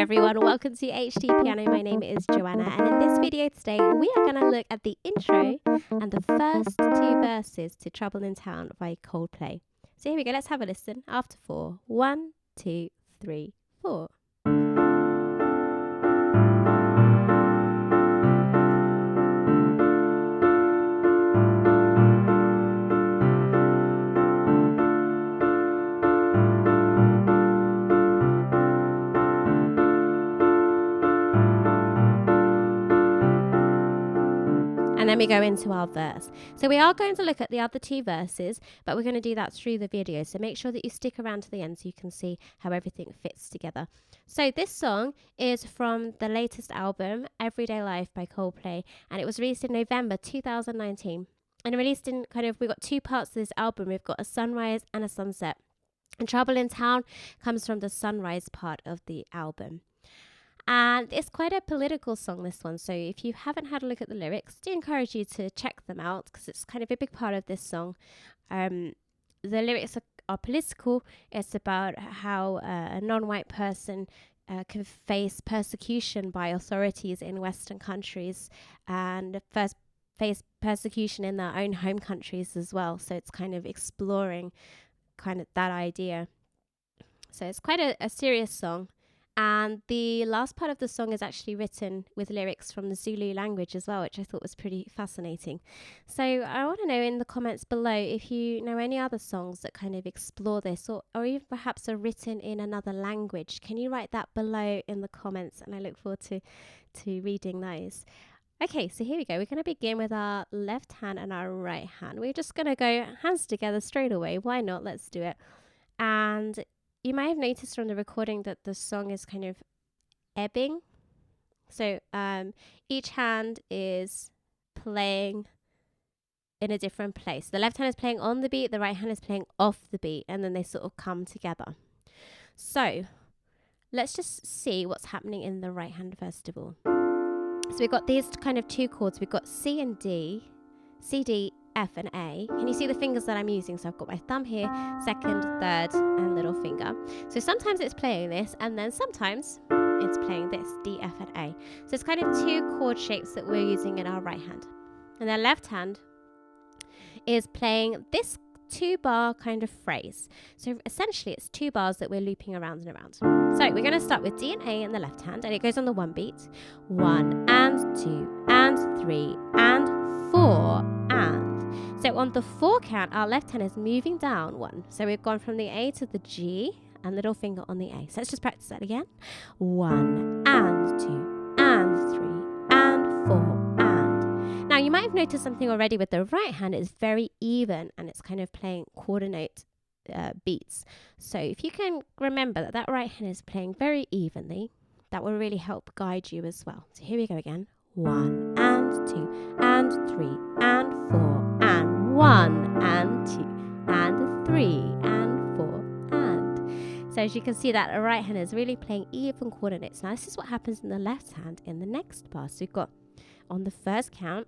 everyone, welcome to HDpiano. My name is Joanna, and in this video today we are going to look at the intro and the first two verses to Trouble in Town by Coldplay. So here we go, let's have a listen after 4. 1, 2, 3, 4. And then we go into our verse. So we are going to look at the other two verses, but we're going to do that through the video. So make sure that you stick around to the end so you can see how everything fits together. So this song is from the latest album, Everyday Life by Coldplay, and it was released in November 2019. And released in we've got two parts of this album. We've got a sunrise and a sunset. And Trouble in Town comes from the sunrise part of the album. And it's quite a political song, this one. So if you haven't had a look at the lyrics, I do encourage you to check them out because it's kind of a big part of this song. The lyrics are political. It's about how a non-white person can face persecution by authorities in Western countries and first face persecution in their own home countries as well. So it's kind of exploring kind of that idea. So it's quite a serious song. And the last part of the song is actually written with lyrics from the Zulu language as well, which I thought was pretty fascinating. So I want to know in the comments below if you know any other songs that kind of explore this or even perhaps are written in another language. Can you write that below in the comments? And I look forward to reading those. Okay, so here we go. We're going to begin with our left hand and our right hand. We're just going to go hands together straight away. Why not? Let's do it. And you might have noticed from the recording that the song is kind of ebbing. So each hand is playing in a different place. The left hand is playing on the beat, the right hand is playing off the beat, and then they sort of come together. So let's just see what's happening in the right hand first of all. So we've got these kind of two chords. We've got C and D, C, D, F and A. Can you see the fingers that I'm using? So I've got my thumb here, second, third, and little finger. So sometimes it's playing this, and then sometimes it's playing this, D, F, and A. So it's kind of two chord shapes that we're using in our right hand. And the left hand is playing this 2-bar kind of phrase. So essentially it's 2 bars that we're looping around and around. So we're going to start with D and A in the left hand, and it goes on the 1 beat. 1 and 2 and 3 and 4 and. So on the 4 count, our left hand is moving down 1. So we've gone from the A to the G and little finger on the A. So let's just practice that again. 1 and 2 and 3 and 4 and. Now you might have noticed something already with the right hand. It's very even and it's kind of playing quarter note beats. So if you can remember that right hand is playing very evenly, that will really help guide you as well. So here we go again. 1 and 2 and 3 and 4 and 1 and 2 and 3 and 4 and. So as you can see, that the right hand is really playing even quarter notes. Now this is what happens in the left hand in the next bar. So we've got on the first count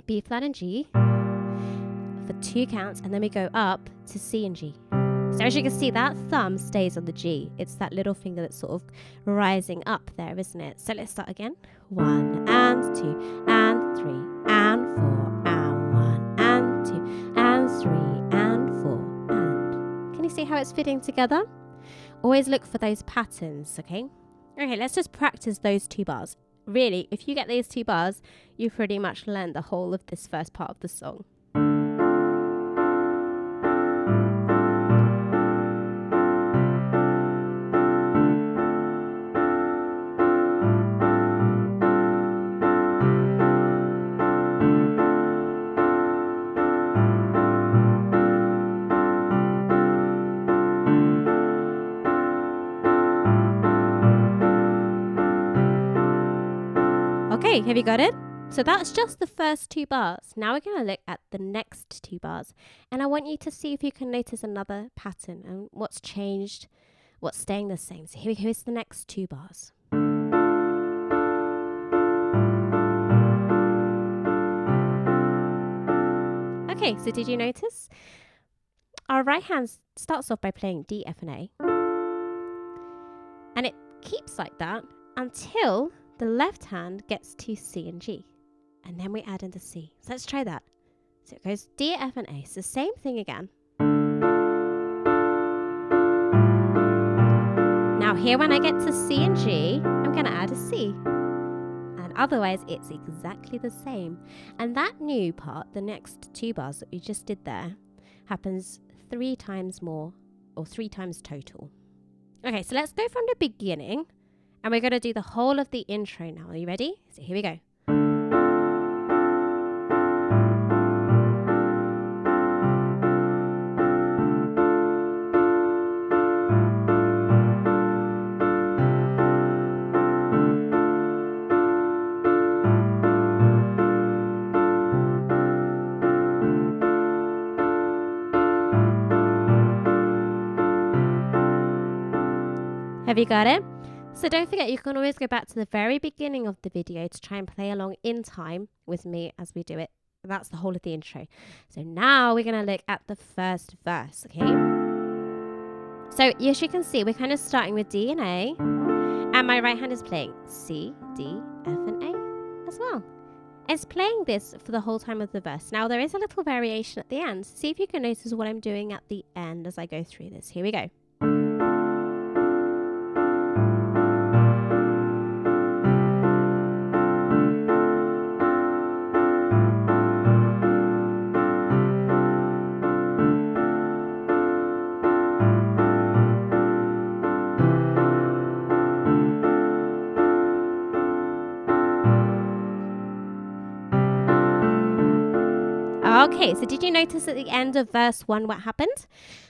B flat and G for 2 counts, and then we go up to C and G. So as you can see, that thumb stays on the G. It's that little finger that's sort of rising up there, isn't it? So let's start again. 1 and 2 and 3 and 4 and 1 and 2 and 3 and 4 and. Can you see how it's fitting together? Always look for those patterns, okay? Okay, let's just practice those 2 bars. Really, if you get these 2 bars, you pretty much learned the whole of this first part of the song. Okay, have you got it? So that's just the first 2 bars. Now we're going to look at the next 2 bars. And I want you to see if you can notice another pattern and what's changed, what's staying the same. So here we go, here's the next 2 bars. Okay, so did you notice? Our right hand starts off by playing D, F, and A. And it keeps like that until the left hand gets to C and G. And then we add in the C. So let's try that. So it goes D, F, and A. It's the same thing again. Now here when I get to C and G, I'm going to add a C. And otherwise it's exactly the same. And that new part, the next 2 bars that we just did there, happens 3 times more, or 3 times total. Okay, so let's go from the beginning. And we're going to do the whole of the intro now. Are you ready? So here we go. Have you got it? So don't forget, you can always go back to the very beginning of the video to try and play along in time with me as we do it. That's the whole of the intro. So now we're going to look at the first verse, okay? So as you can see, we're kind of starting with D and A, and my right hand is playing C, D, F, and A as well. It's playing this for the whole time of the verse. Now there is a little variation at the end. See if you can notice what I'm doing at the end as I go through this. Here we go. Okay, so did you notice at the end of verse 1 what happened?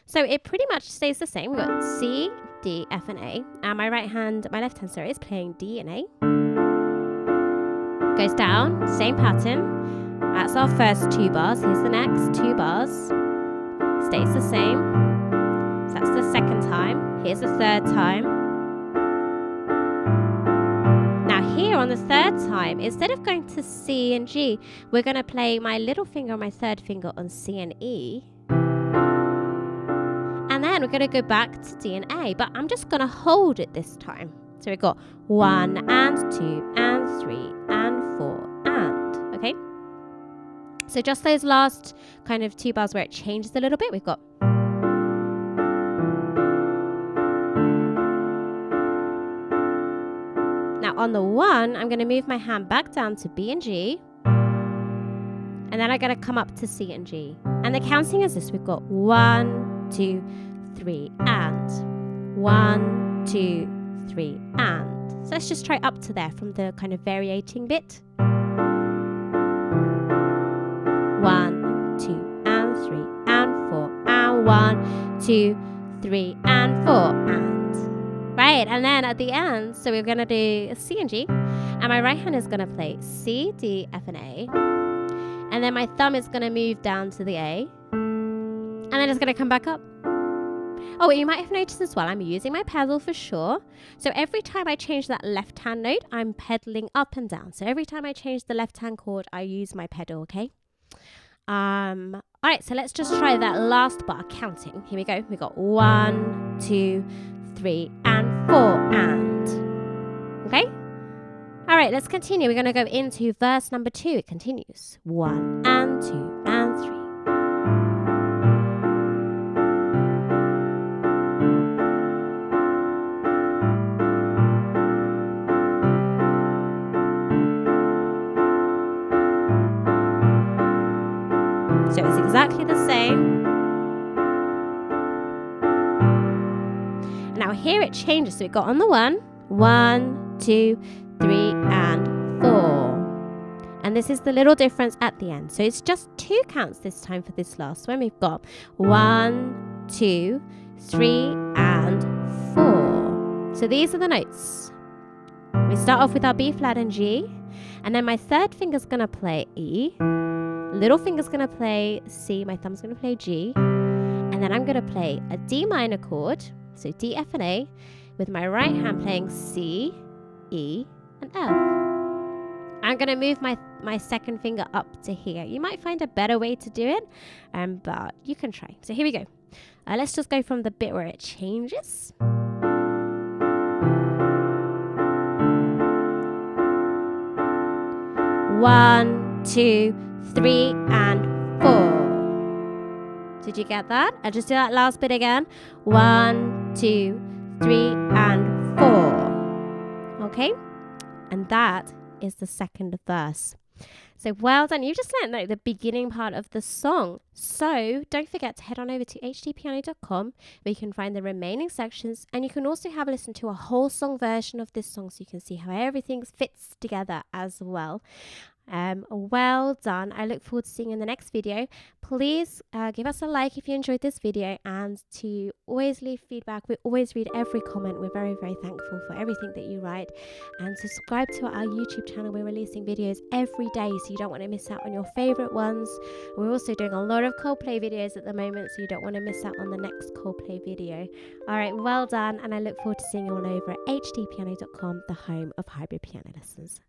So it pretty much stays the same. We've got C, D, F, and A. And my left hand, sorry, is playing D and A. Goes down, same pattern. That's our first 2 bars. Here's the next 2 bars. Stays the same. So that's the second time. Here's the third time. Here on the third time, instead of going to C and G, we're going to play my little finger and my third finger on C and E. And then we're going to go back to D and A, but I'm just going to hold it this time. So we've got 1 and 2 and 3 and 4 and, okay? So just those last kind of 2 bars where it changes a little bit, we've got. Now on the 1, I'm going to move my hand back down to B and G. And then I'm going to come up to C and G. And the counting is this. We've got 1, 2, 3, and 1, 2, 3, and. So let's just try up to there from the kind of variating bit. 1, 2, and 3, and 4, and 1, 2, 3, and 4, and. Right, and then at the end, so we're going to do a C and G, and my right hand is going to play C, D, F, and A, and then my thumb is going to move down to the A, and then it's going to come back up. Oh, you might have noticed as well, I'm using my pedal for sure. So every time I change that left hand note, I'm pedaling up and down. So every time I change the left hand chord, I use my pedal, okay? All right, so let's just try that last bar counting. Here we go. We got 1, 2, 3, and 4, and. Okay? All right, let's continue. We're going to go into verse number 2. It continues. 1, and 2, and 3. So it's exactly the same. Now here it changes. So it got on the 1, 1, 2, 3, and 4. And this is the little difference at the end. So it's just 2 counts this time for this last one. We've got 1, 2, 3, and 4. So these are the notes. We start off with our B flat and G. And then my third finger's going to play E. Little finger's going to play C. My thumb's going to play G. And then I'm going to play a D minor chord. So D, F, and A, with my right hand playing C, E, and F. I'm going to move my second finger up to here. You might find a better way to do it, but you can try. So here we go. Let's just go from the bit where it changes. 1, 2, 3, and 4. Did you get that? I'll just do that last bit again. 1, 2, 3, and 4. Okay? And that is the second verse. So well done. You just learned like the beginning part of the song. So don't forget to head on over to hdpiano.com where you can find the remaining sections, and you can also have a listen to a whole song version of this song so you can see how everything fits together as well. Well done. I look forward to seeing you in the next video. Please give us a like if you enjoyed this video, and to always leave feedback. We always read every comment. We're very, very thankful for everything that you write. And subscribe to our YouTube channel. We're releasing videos every day, so you don't want to miss out on your favorite ones. We're also doing a lot of Coldplay videos at the moment, so you don't want to miss out on the next Coldplay video. All right, well done, and I look forward to seeing you all over at hdpiano.com, the home of hybrid piano lessons.